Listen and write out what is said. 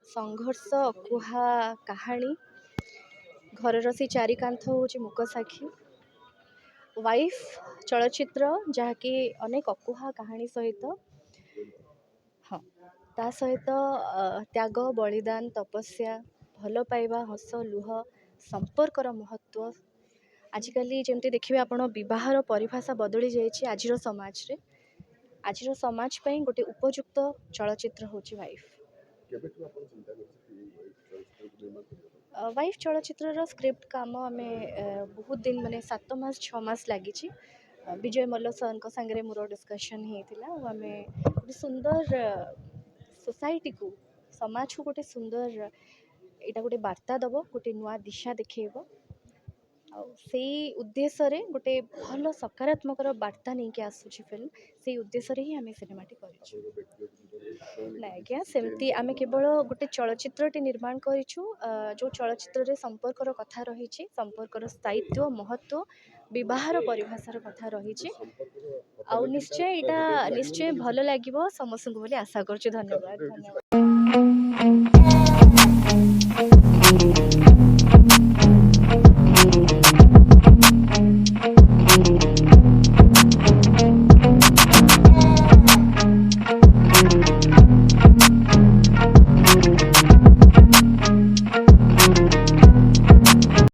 संघर्ष अकुहा कहानी घरर से चारिकांथ हूँ मुक साक्षी वाइफ चलचित्र जहाँकि अनेक अकुहा कहानी सहित हाँ ता सहित त्याग बलिदान तपस्या भल पाइबा हस लुह संपर्कर महत्व आजिकल जमती देखिए आपण विवाहर परिभाषा बदली जाइए आजिर समाज पे गोटे उपयुक्त चलचित्र होची वाइफ वाइफ चलचित्र स्क्रिप्ट काम आम बहुत दिन माने 7 मास 6 मास लगी विजय मल्ल सर सांगे मोर डिस्कसन होता आम गोटे सुंदर सोसाइटी को समाज को गोटे सुंदर यहाँ गोटे वार्ता दब गोटे नुआ दिशा देखब से उद्देश्य रे गोटे भल सकारात्मक वार्ता नहीं कि आसूची फिल्म से उद्देश्य ही आम सिनेमाटी कर आज्ञा सेमती आम केवल गोटे चलचित्रटे निर्माण करूँ जो चलचित्र संपर्कर कथा रही संपर्कर स्थायित्व महत्व विवाहर परिभाषार कथा रही निश्चय यहाँ निश्चय भल लगे समस्त को आशा करुँ धन्यवाद धन्यवाद।